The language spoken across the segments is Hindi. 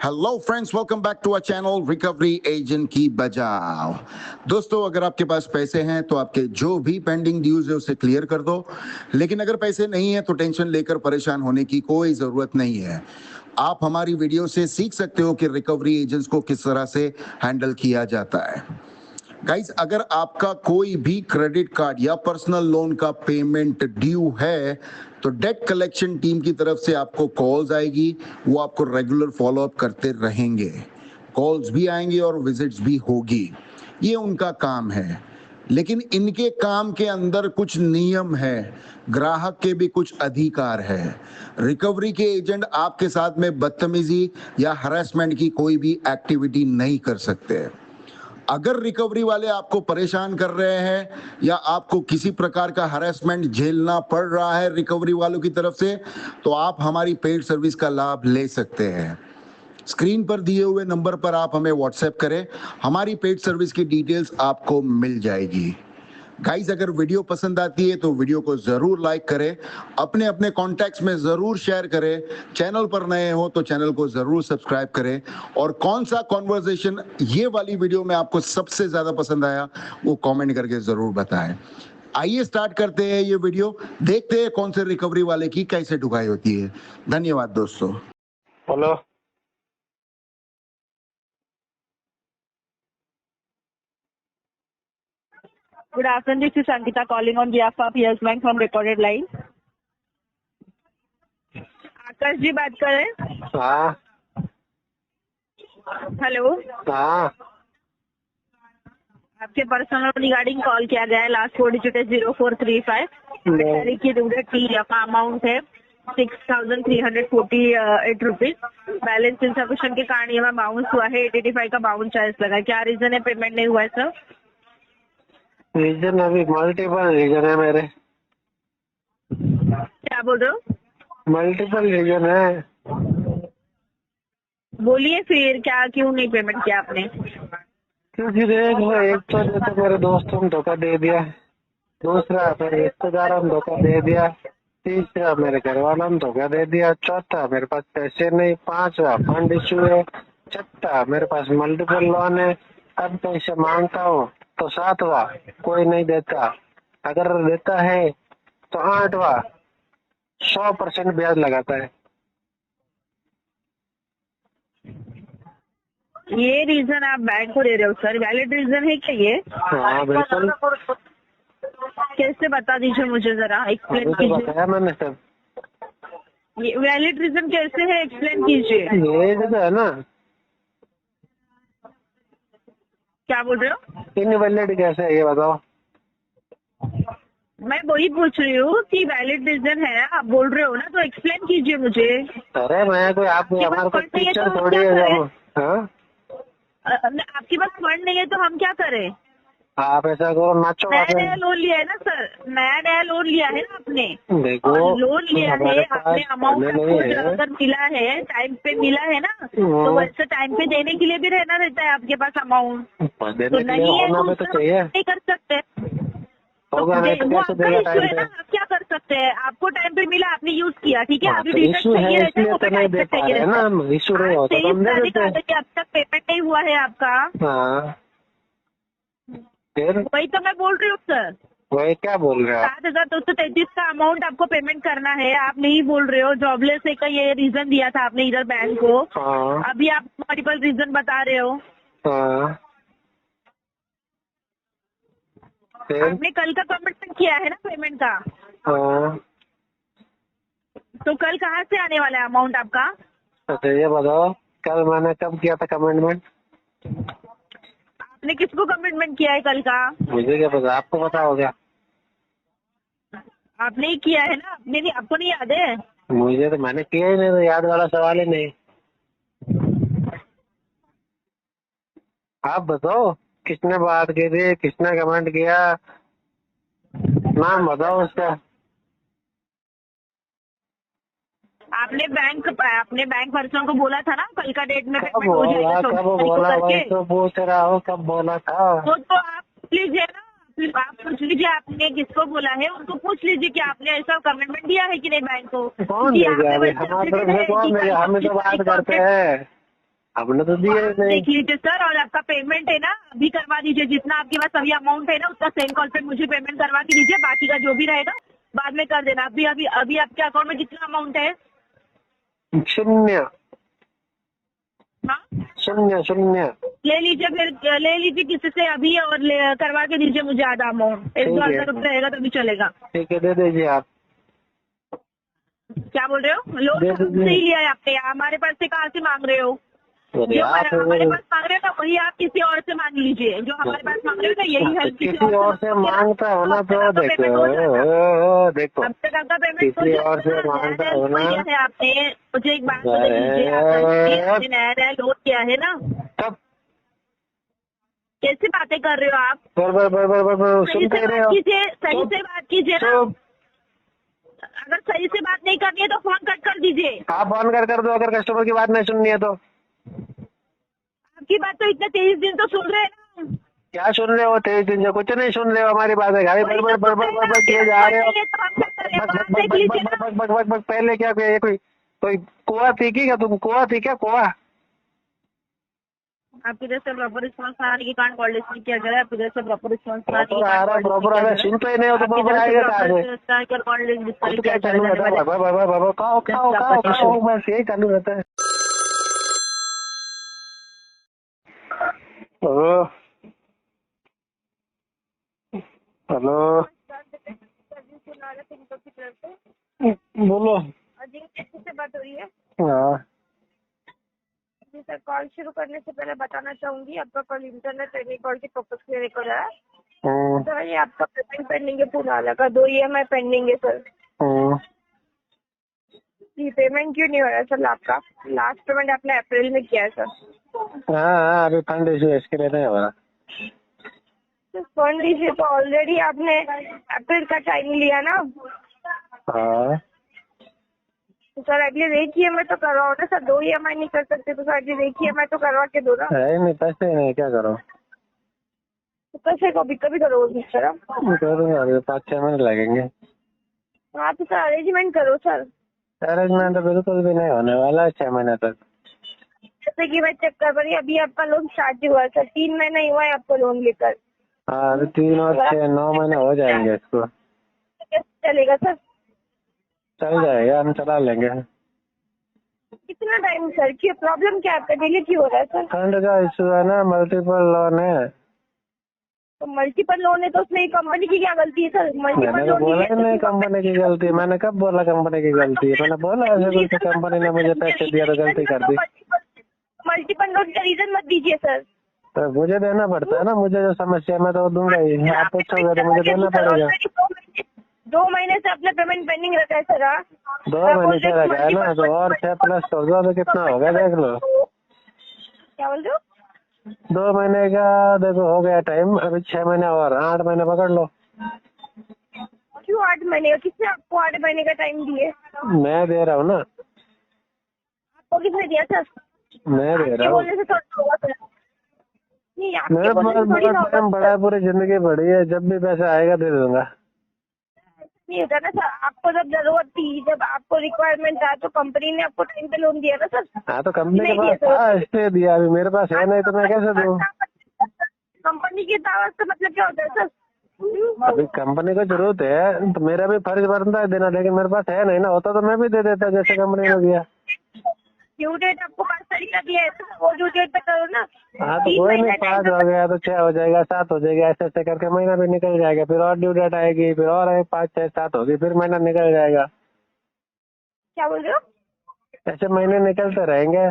Hello friends, welcome back to our channel recovery agent की बजाओ। दोस्तों, अगर आपके पास पैसे हैं तो आपके जो भी पेंडिंग ड्यूज है उसे क्लियर कर दो। लेकिन अगर पैसे नहीं है तो टेंशन लेकर परेशान होने की कोई जरूरत नहीं है। आप हमारी वीडियो से सीख सकते हो कि रिकवरी एजेंट्स को किस तरह से हैंडल किया जाता है। गाइस, अगर आपका कोई भी क्रेडिट कार्ड या पर्सनल लोन का पेमेंट ड्यू है तो डेट कलेक्शन टीम की तरफ से आपको कॉल्स आएगी। वो आपको रेगुलर फॉलोअप करते रहेंगे। कॉल्स भी आएंगे और विजिट्स भी होगी। ये उनका काम है। लेकिन इनके काम के अंदर कुछ नियम है, ग्राहक के भी कुछ अधिकार है। रिकवरी के एजेंट आपके साथ में बदतमीजी या हरासमेंट की कोई भी एक्टिविटी नहीं कर सकते। अगर रिकवरी वाले आपको परेशान कर रहे हैं या आपको किसी प्रकार का हरासमेंट झेलना पड़ रहा है रिकवरी वालों की तरफ से, तो आप हमारी पेड सर्विस का लाभ ले सकते हैं। स्क्रीन पर दिए हुए नंबर पर आप हमें व्हाट्सएप करें, हमारी पेड सर्विस की डिटेल्स आपको मिल जाएगी। गाइस, अगर वीडियो पसंद आती है तो वीडियो को जरूर लाइक करें, अपने अपने कॉन्टैक्ट्स में जरूर शेयर करें। चैनल पर नए हो तो चैनल को जरूर सब्सक्राइब करें। और कौन सा कॉन्वर्सेशन ये वाली वीडियो में आपको सबसे ज्यादा पसंद आया वो कमेंट करके जरूर बताएं। आइए स्टार्ट करते हैं ये वीडियो, देखते हैं कौन से रिकवरी वाले की कैसे ढुकाई होती है। धन्यवाद दोस्तों। Hello. Good afternoon, this is Ankita calling on behalf of Yes Bank from recorded line. आकाश जी बात कर रहे हैं। हाँ हेलो, हाँ आपके पर्सनल रिगार्डिंग कॉल किया गया है। लास्ट 4 डिजिट है 0435। तारीख की ड्यू डेट की अमाउंट है 6,348 रुपीज। बैलेंस इंसफिशिएंट के कारण ये बाउंस हुआ है। 885 का बाउंस चार्ज लगा है। क्या रीजन है पेमेंट नहीं हुआ है सर? रीजन अभी मल्टीपल रीजन है मेरे। क्या बोल रहे हो? मल्टीपल रीजन है। बोलिए फिर, क्या क्यों नहीं पेमेंट किया आपने? क्योंकि देख लो, एक तो मेरे दोस्तों ने धोखा दे दिया, दूसरा मेरे रिश्तेदारों ने धोखा दे दिया, तीसरा मेरे घर वालों ने धोखा दे दिया, चौथा मेरे पास पैसे नहीं, पांचवा फंड इशू है, छठा मेरे पास मल्टीपल लोन है, अब पैसे मांगता हूँ तो सातवां कोई नहीं देता, अगर देता है तो आठवां 100% ब्याज लगाता है। ये रीजन आप बैंक को दे रहे हो सर? वैलिड रीजन है क्या ये? हाँ बिल्कुल। कैसे बता दीजिए मुझे, जरा एक्सप्लेन अभी तो कीजिए। बताया मैंने सब। ये वैलिड रीजन कैसे है, एक्सप्लेन कीजिए। ये जो है ना, क्या बोल रहे हो? इनवैलिड कैसे है ये बताओ। मैं वही पूछ रही हूँ कि वैलिड रीजन है, आप बोल रहे हो ना, तो एक्सप्लेन कीजिए मुझे। अरे मैं कोई आप आपके हमारे पास को फंड नहीं है टीचर तो हम थोड़ी क्या है करें? जो। हाँ, आपके पास फंड नहीं है तो हम क्या करें? आप ऐसा करो, नाचो नया आप। नया लोन लिया है ना सर, नया लोन लिया है ना आपने। देखो, और लोन लिया है हमारे आपने, पास अमाउंट पहले नहीं है। अगर मिला है, टाइम पे मिला है ना, तो वैसे टाइम पे देने के लिए भी रहना रहता है आपके पास अमाउंट। देने तो के लिए नहीं है होना तो भी तो उसका चाहिए। नहीं कर सकते। तो होगा नहीं तो वो कैसे आपका देगा इश्यू टाइम है पे। ना, आप क्या कर सकते हैं? आपको टाइम पे मिला, आपने यूज किया, ठीक है। हाँ, अभी तो रिटर्न इशू चाहिए है रहता है, इसलिए वो तो भी नहीं टाइम दे पे पा चाहिए रहे हैं रहता है। ना। इशू नहीं होता तो हम दे 23 देते तारीख हैं। कि अब तक पेमेंट नहीं हुआ है आपका। हाँ, फिर वही तो मैं बोल रही हूँ सर। वही क्या बोल रहे हो आप। 7,233 का अमाउंट आपको पेमेंट करना है, आप नहीं बोल रहे हो। जॉबलेस है का ये रीजन दिया था आपने इधर बैंक को, हाँ अभी आप मल्टीपल रीजन बता रहे हो। हाँ, फिर आपने कल का कमिटमेंट किया है ना पेमेंट का, हाँ। तो कल कहाँ से आने वाला है अमाउंट आपका? अच्छा ये बताओ, कल मैंने कब किया था कमिटमेंट? आपने किसको कमिटमेंट किया है कल का? मुझे क्या पता, आपको पता हो गया। आपने ही किया है ना, आपने नहीं, आपको नहीं याद है? मुझे तो मैंने किया ही नहीं, तो याद वाला सवाल ही नहीं। आप बताओ किसने बात की थी, किसने कमेंट किया, नाम बताओ उसका। आपने बैंक पर्सन को बोला था ना कल का डेट में कब पेमेंट हो बोला, जाएगा कब 24 तारीख को बोला, वही करके। तो पूछ रहा हूँ कब बोला था। तो आप पूछ लीजिए ना, आप पूछ लीजिए आपने किसको बोला है, उनको पूछ लीजिए कि आपने ऐसा कमिटमेंट दिया है कि नहीं बैंक को। कौन क्योंकि दे यहाँ गया पे अभी वैसे हमारे updated तरफ से, है कौन कि दे कल गया, हम ही तो 25 बात तारीख को करते update- हैं। हमने तो दिया ही नहीं। देख लीजिए सर, और आपका पेमेंट है ना अभी करवा दीजिए, जितना आपके पास अभी अमाउंट है ना उतना सेम कॉल पे मुझे पेमेंट करवा के दीजिए, बाकी का जो भी रहेगा बाद में कर देना। अभी अभी अभी आपके अकाउंट में कितना अमाउंट है? 0 हाँ 0 0। ले लीजिए, फिर ले लीजिए किसी से अभी और करवा के दीजिए मुझे आधा अमाउंट। 1-2 हज़ार रुपये रहेगा तो भी चलेगा। ठीक है, दे दीजिए आप। क्या बोल रहे हो? लोन दे तो दीजिए। हमसे ही लिया है आपने, हमारे पास से कहाँ से मांग रहे हो? अरे जो आप हमारे पास मांग रहे हो ना वही आप किसी और से मांग लीजिए। जो हमारे पास मांग रहे हो ना यही हेल्प किसी और से मांगता हो ना तो देखो अब तक आपका पेमेंट किसी और से मांगता हो ना। किया है आपने? मुझे एक बात बता दीजिए, आपने नया लोन किया है ना? तब कैसे बातें कर रहे हो आप? बर सही सुनते से रहे बात हो। कीजिए, सही से बात कीजिए ना। चुप। अगर सही से बात नहीं करनी है तो फोन कट कर दीजिए। आप फोन कर दो अगर कस्टमर की बात नहीं सुननी है तो। आपकी बात तो इतने 23 दिन तो सुन रहे हैं ना। क्या सुन रहे हो? 23 दिन से कुछ नहीं सुन रहे हो हमारी बात है। गाड़ी बड़बड़ किए जा रहे हो। बक पहले क्या कोई कुआ थी क्या? तुम कुआ थी क्या? कुआ आपकी तरफ से प्रॉपर रिस्पॉन्स आने के कारण कॉल लिस्ट किया गया है। आपकी तरफ से प्रॉपर रिस्पॉन्स आने के प्रॉपर आ रहा है। प्रॉपर आ रहा है। सुन तो ही नहीं हो तो प्रॉपर आएगा कहाँ से? कॉल लिस्ट तो क्या चालू रहता है? खाओ बस यही चालू रहता है। हेलो हेलो बोलो। जी किसी से बात हो रही है? हाँ जी सर, कॉल शुरू करने से पहले बताना चाहूंगी आपका कॉल इंटरनेट ट्रेनिंग कॉल के पर्पज के लिए रिकॉर्ड है। सर ये आपका पेमेंट पेंडिंग है, पूरा लगा 2 EMI पेंडिंग है सर। जी पेमेंट क्यों नहीं हो रहा है सर आपका? लास्ट पेमेंट आपने अप्रैल में किया है सर। हाँ अभी फंड इशू इसके लिए नहीं हो रहा। फंड इशू तो ऑलरेडी आपने अप्रैल का टाइम लिया ना। हाँ तो सर एटलीस्ट 1 EMI तो करवाओ ना सर। 2 EMI नहीं कर सकते तो सर एटलीस्ट 1 EMI तो करवा के दो ना। है नहीं पैसे नहीं, क्या करो? तो कैसे कभी करोगे सर आप? करूँगा अभी 5-6 मिनट लगेंगे। हाँ तो सर अरेंजमेंट करो सर। अरेंजमेंट तो बिल्कुल भी नहीं होने वाला है 6 महीने तक। जैसे कि मैं चेक कर पा रही हूँ, अभी आपका लोन स्टार्ट ही हुआ है सर। 3 महीना ही हुआ है आपको लोन लेकर। हाँ अभी 3 और 6 9 महीने हो जाएंगे इसको। कैसे चलेगा सर? चल जाएगा, हम चला लेंगे। कितना टाइम सर? क्यों प्रॉब्लम क्या आपका? डिले क्यों हो रहा है सर? फंड का इशू है ना, मल्टीपल लोन है। तो मल्टीपल लोन है तो उसमें कंपनी की क्या गलती है सर? मैंने मल्टीपल तो लोन बोला ही नहीं कंपनी की गलती। मैंने कब बोला कंपनी की गलती है? मैंने बोला ऐसे कुछ कंपनी ने मुझे पैसे दिया तो गलती कर दी। मल्टीपल लोन का रीजन मत दीजिए सर। तो मुझे देना पड़ता है ना, मुझे जो समस्या मैं तो दूंगा ही। आप पूछोगे तो मुझे देना पड़ेगा। 2 महीने से अपना पेमेंट पेंडिंग रखा है सर। 2 महीने से रखा है ना, तो और 6 प्लस कर दो तो कितना होगा देख लो। क्या बोल रहे हो? 2 महीने का देखो हो गया टाइम, अभी 6 महीने और 8 महीने पकड़ लो। क्यों 8 महीने का? किसने आपको 8 महीने का टाइम दिए? मैं दे रहा हूँ ना। आपको किसने दिया सर? मैं दे रहा हूँ। बोलने से थोड़ा होगा सर। नहीं मेरे आपके बोलने पास से थोड़ी बहुत ना टाइम होगा बड़ा सर। है, पूरी जिंदगी बड़ी है, जब भी पैसा आएगा दे दूंगा। नहीं होता ना सर, आपको जब जरूरत थी, जब आपको रिक्वायरमेंट था तो कंपनी ने आपको टाइम पे लोन दिया ना सर। हाँ तो कंपनी के नहीं पास दिया था सर। इसलिए दिया, अभी मेरे पास है नहीं तो मैं कैसे दूँ? कंपनी की दावत से मतलब क्या होता है सर? अभी कंपनी को जरूरत है तो मेरा भी फर्ज बनता है देना, लेकिन मेरे पास है नहीं ना, होता तो मैं भी दे देता जैसे कंपनी ने दिया। ड्यू डेट आपको 5 तारीख का दिया है तो वो ड्यू डेट पे करो ना। हाँ तो कोई नहीं, 5 हो गया तो 6 हो जाएगा, 7 हो जाएगा, ऐसे ऐसे करके महीना भी निकल जाएगा। फिर और ड्यू डेट आएगी, फिर और 5 6 7 होगी, फिर महीना निकल जाएगा। क्या बोल रहे हो? ऐसे महीने निकलते रहेंगे।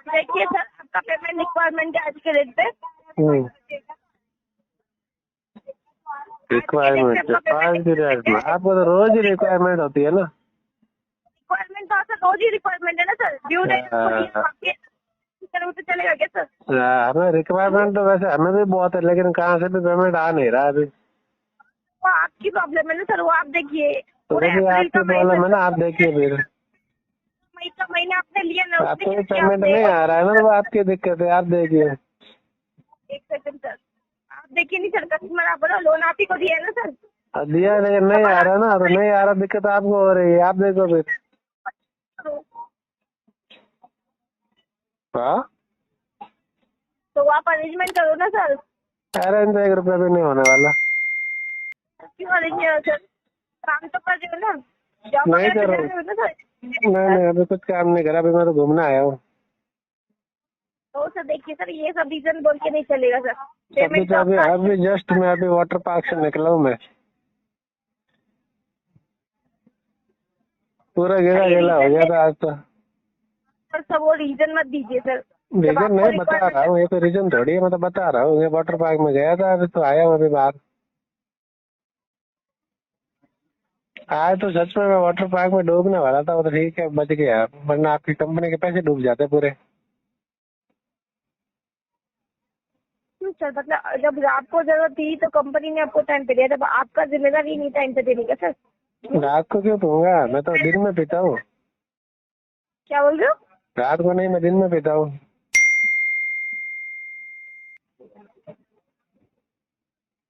देखिए सर, आपका पेमेंट रिक्वायरमेंट है आज के डेट पे। रिक्वायरमेंट आज की डेट में आपको तो रोज ही रिक्वायरमेंट होती है ना। रिक्वायरमेंट तो सर रोज ही रिक्वायरमेंट है ना सर। ड्यू डेट तो चलेगा क्या सर? हमें रिक्वायरमेंट तो वैसे हमें भी बहुत है, लेकिन कहाँ से भी पेमेंट आ नहीं रहा अभी। वो आपकी प्रॉब्लम है ना सर, वो आप देखिए। तो देखिए आपकी प्रॉब्लम है ना, आप देखिए फिर। मई का महीना आपने लिया ना, आपको भी पेमेंट नहीं आ रहा है ना, तो आपकी दिक्कत है, आप देखिए। 1 सेकंड सर, आप देखिए नहीं सर, कस्टमर आप बोलो लोन आप ही को दिया है ना सर। दिया है लेकिन नहीं आ रहा ना, तो नहीं आ रहा, दिक्कत आपको हो रही है, आप देखो फिर। हाँ तो आप अरेंजमेंट करो ना सर। अरे इनसे 1 रुपया भी नहीं होने वाला। क्यों अरेंज नहीं हो सर? काम तो कर रहे हो ना, जॉब नहीं वगैरह कर तो रहा कर हूँ। रहे हो ना नहीं सर? अभी कुछ काम नहीं करा, अभी मैं तो घूमने आया हूँ। तो सर देखिए सर, ये सब रीजन बोल के नहीं चलेगा सर। अभी पेमेंट तो तो अभी आपका अभी जस्ट मैं अभी वाटर पार्क से निकला हूँ मैं, पूरा गिला ये गिला हो रीजन गया था आज तो। सर वो रीजन मत दीजिए सर। जब रीजन आपको नहीं बता रहा हूँ, ये कोई रीजन थोड़ी है, मैं तो बता रहा हूँ। ये वाटर पार्क में गया था, अभी तो आया हूँ अभी बाहर। आज तो सच में मैं वाटर पार्क में डूबने वाला था, वो तो ठीक है बच गया, वरना आपकी कंपनी के पैसे डूब जाते पूरे। क्यों सर, मतलब जब आपको जरूरत थी तो कंपनी ने आपको टाइम पे दिया, जब आपका जिम्मेदारी नहीं टाइम पे देने का सर। रात को क्यों पीऊंगा, मैं तो दिन में पीता हूँ। क्या बोल रहे हो? रात को नहीं, मैं दिन में पीता हूँ।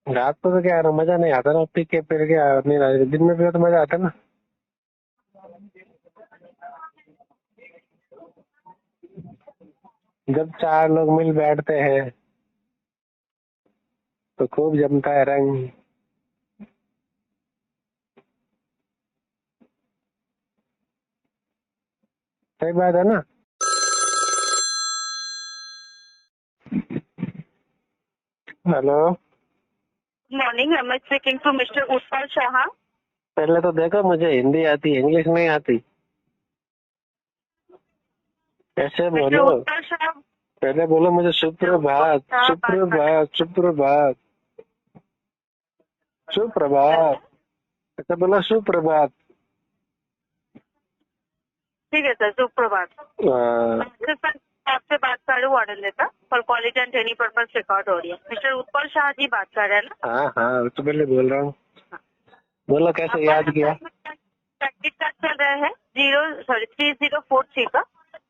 रात को तो क्या है ना, मजा नहीं आता ना, पी के फिर क्या नहीं, दिन में पियो तो मजा आता ना। जब 4 लोग मिल बैठते हैं तो खूब जमता है रंग। सही बात है ना। Hello, morning, am I speaking to mister Utpal Shah. पहले तो देखो मुझे हिंदी आती है, इंग्लिश नहीं आती। कैसे मिस्टर बोलो, उत्पल शाह। पहले बोलो मुझे सुप्रभात, सुप्रभात, सुप्रभात, सुप्रभात। अच्छा बोलो सुप्रभात। ठीक है सर, सुप्रभात। हाँ सर आपसे बात कर रही हूँ, ऑर्डर लेता for quality and training purpose record हो रही है। मिस्टर उत्पल शाह जी बात कर रहे हैं ना? हाँ तो पहले बोल रहा हूँ, बोलो कैसे याद किया। प्रैक्टिस कार्ड चल रहा है 3043 का,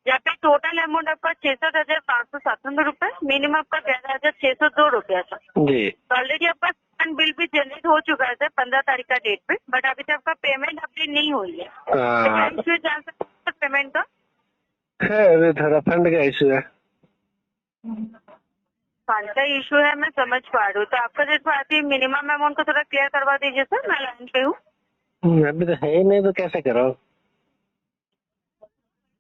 जहाँ पे टोटल अमाउंट आपका 66,597 रुपए, मिनिमम आपका 11,602 रुपया था। जी ऑलरेडी आपका बिल भी जनरेट हो चुका है सर 15 तारीख का डेट पे, बट अभी तक आपका पेमेंट अपडेट नहीं हुई है। हाँ, इश्यू जान सकते हैं पेमेंट का? है अभी थोड़ा फंड का इशू है। फंड का इशू है, मैं समझ पा रही हूँ। तो आपका रेट आती मिनिमम अमाउंट को थोड़ा क्लियर करवा दीजिए सर, मैं लाइन पे हूँ। अभी तो है ही नहीं तो कैसे करो।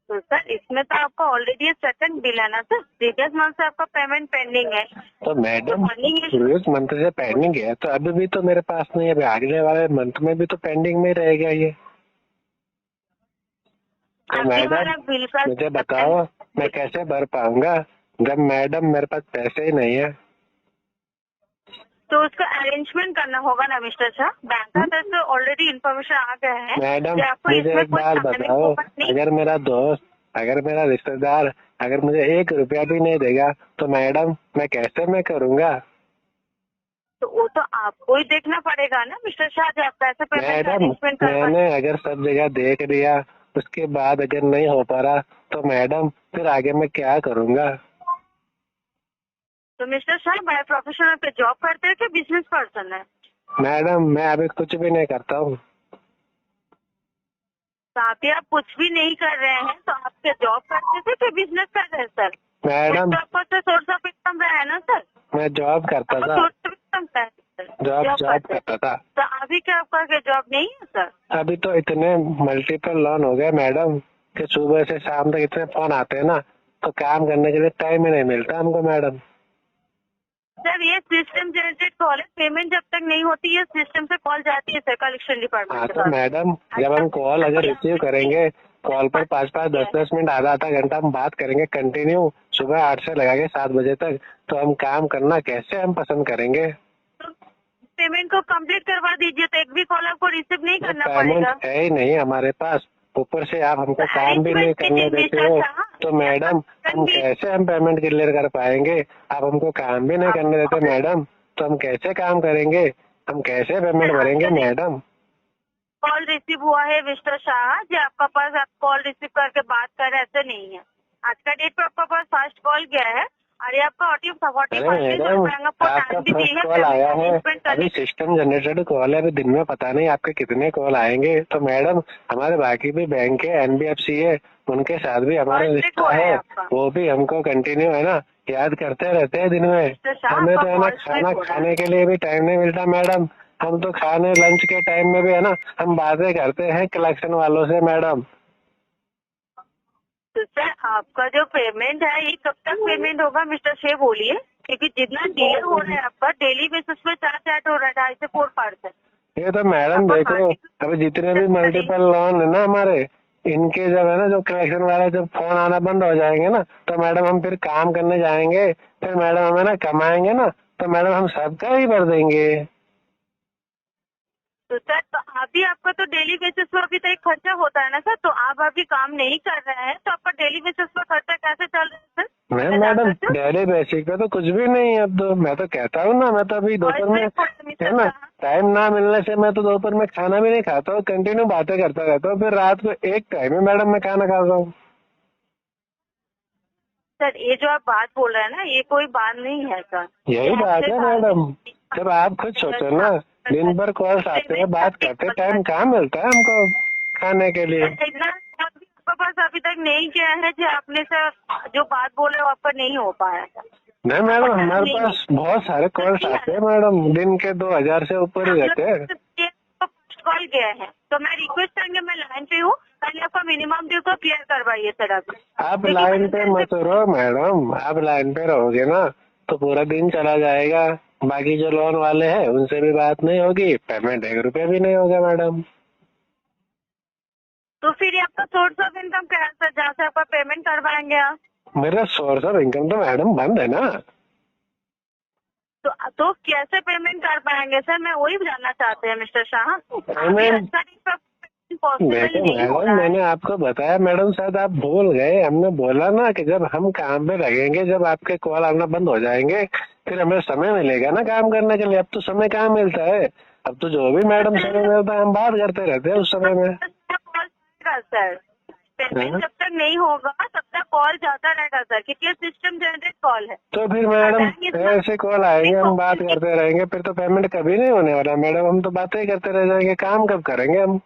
तो सर इसमें तो आपका ऑलरेडी सेकंड बिल है ना सर, प्रीवियस मंथ से आपका पेमेंट पेंडिंग है। तो मैडम मॉर्निंग प्रीवियस मंथ से पेंडिंग है, तो अभी भी तो मेरे पास नहीं है, अभी आगे वाले मंथ में भी तो पेंडिंग में रहेगा ये। तो मैडम बिल का मुझे बताओ मैं कैसे भर पाऊंगा जब मैडम मेरे पास पैसे ही नहीं है। तो उसका अरेंजमेंट करना होगा ना मिस्टर शाह। बैंक का तरफ से ऑलरेडी इन्फॉर्मेशन आ गया है मैडम कि आपको मुझे इसमें एक कोई बात पेमेंट बताओ, होगा नहीं। अगर मेरा दोस्त, अगर मेरा रिश्तेदार अगर मुझे 1 रुपया भी नहीं देगा तो मैडम मैं कैसे मैं करूँगा। तो वो तो आपको ही देखना पड़ेगा ना मिस्टर शाह, जब आप पैसे पेमेंट का मैडम अरेंजमेंट करवा। मैंने अगर सब जगह देख लिया, उसके बाद अगर नहीं हो पा रहा तो मैडम फिर आगे मैं क्या करूँगा। तो मिस्टर शाह बाय प्रोफेशनल पे जॉब करते हैं कि बिजनेस पर्सन है? मैडम मैं अभी कुछ भी नहीं करता हूँ। तो आप कुछ भी नहीं कर रहे हैं, तो आपके जॉब करते थे कि बिजनेस कर रहे हैं सर? मैडम तो आपका तो सोर्स ऑफ इनकम रहा है ना सर? मैं जॉब करता था, सोर्स ऑफ इनकम है सर, जॉब करता था। तो अभी क्या आपका जॉब नहीं है सर? अभी तो इतने मल्टीपल लोन हो गए मैडम कि सुबह से शाम तक इतने फोन आते हैं ना, तो काम करने के लिए टाइम ही नहीं मिलता हमको मैडम। सर ये सिस्टम जनरेटेड कॉल है, पेमेंट जब तक नहीं होती है सिस्टम से कॉल जाती है सर कलेक्शन हाँ डिपार्टमेंट के तो पास। मैडम जब हम कॉल अगर रिसीव करेंगे, कॉल पर 5-5, 10-10 मिनट, आधा घंटा हम बात करेंगे कंटिन्यू, सुबह 8 से लगा के 7 बजे तक, तो हम काम करना कैसे हम पसंद करेंगे। तो पेमेंट को कंप्लीट करवा दीजिए, तो एक भी कॉल आपको रिसीव नहीं करना पेमेंट पड़ेगा। है ही नहीं हमारे पास, ऊपर से आप हमको काम भी नहीं करने देते हो, तो मैडम हम कैसे हम पेमेंट क्लियर कर पाएंगे। आप हमको काम भी नहीं करने देते मैडम, तो हम कैसे काम करेंगे, हम कैसे पेमेंट भरेंगे मैडम। कॉल रिसीव हुआ है मिस्टर शाह जी, आपका पास आप कॉल रिसीव करके बात कर रहे, ऐसे नहीं है। आज का डेट पे आपका पास फर्स्ट कॉल गया है अरे आपका अरे मैडम, आपका फर्स्ट कॉल आया है, अभी सिस्टम जनरेटेड कॉल है, अभी दिन में पता नहीं आपके कितने कॉल आएंगे। तो मैडम हमारे बाकी भी बैंक है, NBFC है, उनके साथ भी हमारा रिश्ता है, वो भी हमको कंटिन्यू है ना याद करते रहते हैं दिन में। हमें तो है ना खाना खाने के लिए भी टाइम नहीं मिलता मैडम। हम तो खाने लंच के टाइम में भी है ना हम बातें करते हैं कलेक्शन वालों से मैडम। तो सर आपका जो पेमेंट है ये कब तक पेमेंट होगा मिस्टर शेख बोलिए, क्योंकि जितना डिले हो रहा है आपका डेली बेसिस पे चार्ज ऐड हो रहा है 2.5 से 4%। ये तो मैडम देखो, अभी जितने भी मल्टीपल लोन है ना हमारे, इनके जब है ना जो कलेक्शन वाले जब फोन आना बंद हो जाएंगे ना, तो मैडम हम फिर काम करने जाएंगे, फिर मैडम हमें ना कमाएंगे ना, तो मैडम हम सबका ही भर देंगे। तो सर तो अभी आपका तो डेली बेसिस पर अभी तो एक खर्चा होता है ना सर, तो आप अभी काम नहीं कर रहे हैं तो आपका डेली बेसिस पर खर्चा कैसे चल रहा है सर? नहीं मैडम, डेली बेसिक पे तो कुछ भी नहीं है। अब तो मैं तो कहता हूँ ना, मैं तो अभी दोपहर में है ना टाइम ना मिलने से मैं तो दोपहर में खाना भी नहीं खाता हूँ, कंटिन्यू बातें करता रहता हूँ, फिर रात को एक टाइम में मैडम मैं खाना खाता हूँ। सर ये जो आप बात बोल रहे हैं ना ये कोई बात नहीं है सर। यही बात है मैडम, जब आप खुद सोचो ना, दिन भर कॉल्स आते हैं, बात करते हैं, टाइम कहाँ मिलता है हमको खाने के लिए। इतना आपके पास अभी तक नहीं किया है जो आपने सर जो बात बोले वो आपका नहीं हो पाया था। नहीं मैडम, हमारे पास बहुत सारे कॉल्स आते हैं मैडम, दिन के 2000 से ऊपर ही रहते हैं। कॉल गया है तो मैं रिक्वेस्ट करेंगे, मैं लाइन पे हूँ, पहले आपका मिनिमम ड्यू को क्लियर करवाइए सर अभी। आप लाइन पे मत रहो मैडम, आप लाइन पे रहोगे ना तो पूरा दिन चला जाएगा, बाकी जो लोन वाले हैं उनसे भी बात नहीं होगी, पेमेंट 1 रुपया भी नहीं होगा मैडम। तो फिर ये आपका सोर्स ऑफ इनकम क्या है सर जहाँ से आपका पेमेंट करवाएंगे आप? मेरा सोर्स ऑफ इनकम तो मैडम बंद है ना। तो कैसे पेमेंट कर पाएंगे सर, मैं वही जानना चाहते हैं मिस्टर शाह। मैडम मैंने आपको बताया मैडम, शायद आप भूल गए, हमने बोला ना कि जब हम काम पे लगेंगे, जब आपके कॉल आना बंद हो जाएंगे, फिर हमें समय मिलेगा ना काम करने के लिए। अब तो समय कहाँ मिलता है, अब तो जो भी मैडम समय मिलता है हम बात करते रहते हैं उस समय में। सर पेमेंट जब तक नहीं होगा तब तक कॉल जाता रहेगा सर, क्योंकि ये सिस्टम जनरेट कॉल है। तो फिर मैडम ऐसे कॉल आएंगे, हम बात करते रहेंगे, फिर तो पेमेंट कभी नहीं होने वाला मैडम, हम तो बातें ही करते रह जाएंगे, काम कब करेंगे हम?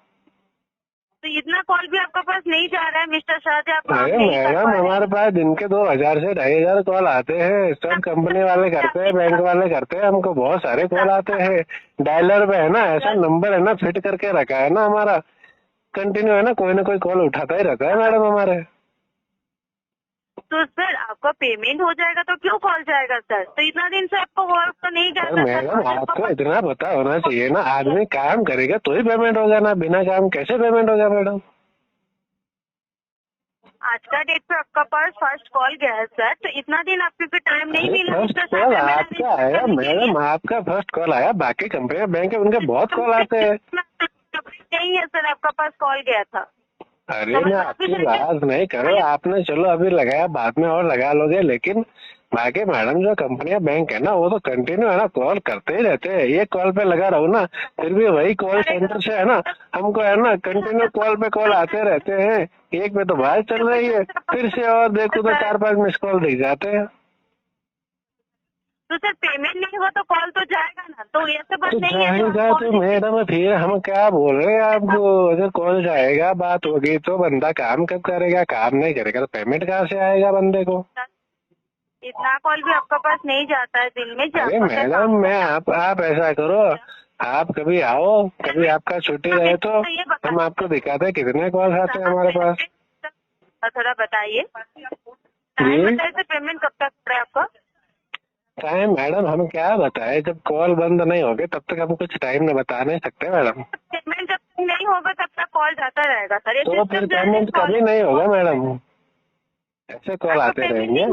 तो इतना कॉल भी आपके पास नहीं जा रहा है मिस्टर शाह जी, आप अरे मैडम हमारे पास दिन के 2000 से 2500 कॉल आते हैं, सब कंपनी वाले करते हैं, बैंक वाले करते हैं, हमको बहुत सारे कॉल आते हैं। डायलर पे है ना ऐसा नंबर है ना फिट करके रखा है ना हमारा, कंटिन्यू है ना कोई कॉल उठाता ही रहता है मैडम हमारे। तो सर आपका पेमेंट हो जाएगा तो क्यों कॉल जाएगा सर? तो इतना दिन से आपको वर्क तो नहीं जाता मैडम आपको इतना पता होना चाहिए ना, आदमी काम करेगा तो ही पेमेंट होगा ना, बिना काम कैसे पेमेंट होगा मैडम? आज का डेट पे आपका पास फर्स्ट कॉल गया है सर, तो इतना दिन आपको टाइम नहीं मिला। फर्स्ट कॉल आपका आया मैडम, आपका फर्स्ट कॉल आया, बाकी कंपनियां बैंक है उनके बहुत कॉल आते हैं। नहीं है सर, आपका पास कॉल गया था। अरे मैं आपकी बात नहीं करो, आपने चलो अभी लगाया, बाद में और लगा लोगे, लेकिन बाकी मैडम जो कंपनियां बैंक है ना वो तो कंटिन्यू है ना कॉल करते ही रहते हैं। ये कॉल पे लगा रहूं ना फिर भी वही कॉल सेंटर से है ना हमको है ना कंटिन्यू कॉल पे कॉल आते रहते हैं। एक पे तो बात चल रही है, फिर से और देखो तो 4-5 मिस कॉल दिख जाते हैं। तो सर पेमेंट नहीं हुआ तो कॉल तो जाएगा ना, तो ऐसे बात तो नहीं है जाएगा तो मैडम फिर हम क्या बोल रहे हैं आपको, अगर कॉल जाएगा बात होगी तो बंदा काम कब करेगा, काम नहीं करेगा तो पेमेंट कहाँ से आएगा बंदे को? इतना कॉल भी आपके पास नहीं जाता है दिन में। अरे मैडम मैं आप ऐसा करो, आप कभी आओ, कभी आपका छुट्टी रहे तो हम आपको दिखाते हैं कितने कॉल आते हैं हमारे पास। थोड़ा बताइए पेमेंट कब तक कर रहा है आपका? टाइम मैडम हम क्या बताएं, जब कॉल बंद नहीं होगे तब तक हम कुछ टाइम न बता नहीं सकते मैडम। पेमेंट जब तक नहीं होगा तब तक कॉल जाता रहेगा सर। तो फिर पेमेंट कभी नहीं होगा मैडम, ऐसे कॉल आते रहेंगे।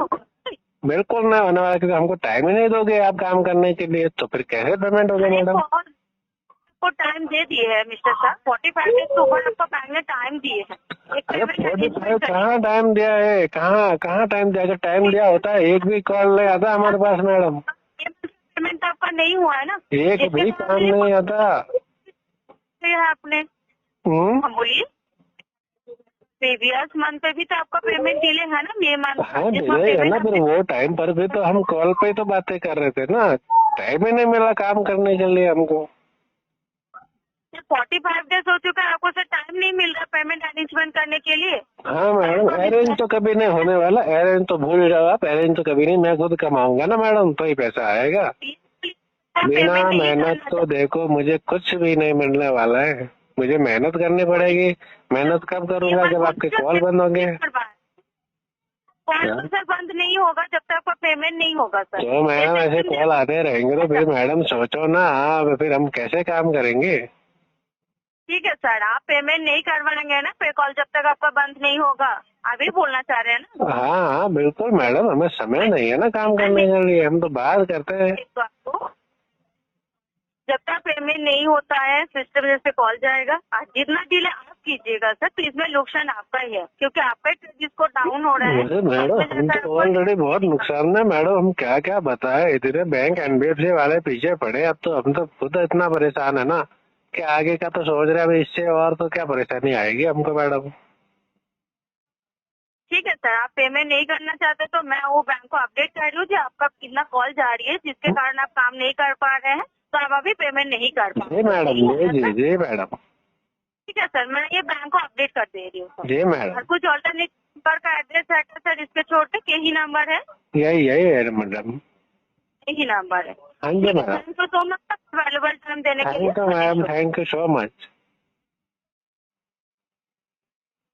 बिल्कुल ना होने वाला, क्योंकि हमको टाइम ही नहीं दोगे आप काम करने के लिए, तो फिर कैसे पेमेंट होगा मैडम? आपको टाइम दे दिए है मिस्टर साहब, 45 डेज के ऊपर आपको बैंक ने टाइम दिए हैं। अरे 45 कहाँ टाइम दिया है, कहाँ टाइम दिया? अगर टाइम दिया होता है एक भी कॉल नहीं आता हमारे पास मैडम। पेमेंट आपका नहीं हुआ है ना, एक भी काम नहीं आता आपने। बोलिए प्रीवियस मंथ पे भी तो आपका पेमेंट डिले है ना, मे मंथ। हाँ डिले है ना, फिर वो टाइम पर भी तो हम कॉल पे तो बातें कर रहे थे ना, टाइम ही नहीं मिला काम करने के लिए हमको। 45 डेज हो चुका है, आपको सर टाइम नहीं मिल रहा पेमेंट अरेंजमेंट करने के लिए। हाँ मैडम, अरेंज तो कभी नहीं होने वाला, अरेंज तो भूल जाओ आप, अरेंज तो कभी नहीं, मैं खुद कमाऊंगा ना मैडम, तो ही पैसा आएगा। बिना पेमेंट नहीं मेहनत करना तो देखो मुझे कुछ भी नहीं मिलने वाला है, मुझे मेहनत करनी पड़ेगी। मेहनत कब करूंगा, जब आपके कॉल बंद होंगे। कॉल तो सर बंद नहीं होगा जब तक आपका पेमेंट नहीं होगा सर। तो मैडम ऐसे कॉल आते रहेंगे तो फिर मैडम सोचो ना, फिर हम कैसे काम करेंगे। ठीक है सर, आप पेमेंट नहीं करवाएंगे ना पे कॉल जब तक आपका बंद नहीं होगा, अभी बोलना चाह रहे हैं ना। हाँ हाँ बिल्कुल मैडम, हमें समय नहीं है ना काम करने के लिए, हम तो बात करते हैं। तो आपको जब तक पेमेंट नहीं होता है सिस्टम जैसे कॉल जाएगा, आज जितना डिले आप कीजिएगा सर तो इसमें नुकसान आपका ही है, क्योंकि आपका ही क्रेडिट स्कोर डाउन हो रहा है। अरे मैडम हम तो ऑलरेडी बहुत नुकसान है मैडम, हम क्या क्या बताए, इतने बैंक एनबीएफसी वाले पीछे पड़े, अब तो हम तो खुद इतना परेशान है ना कि आगे का तो सोच रहे हैं, अभी इससे और तो क्या परेशानी आएगी हमको मैडम। ठीक है सर, आप पेमेंट नहीं करना चाहते तो मैं वो बैंक को अपडेट कर लूँ जी आपका कितना कॉल जा रही है जिसके कारण आप काम नहीं कर पा रहे हैं, तो आप अभी पेमेंट नहीं कर पा जी मैडम, जी जी मैडम। ठीक है सर, मैं ये बैंक को अपडेट कर दे रही हूँ सर। जी मैडम। और कुछ ऑल्टरनेट नंबर का एड्रेस है क्या सर, इसके छोड़ के यही नंबर है? यही यही है मैडम। यही नंबर है। हाँ जी madam. Thank you so much available time देने के लिए। Thank you ma'am, thank you so much.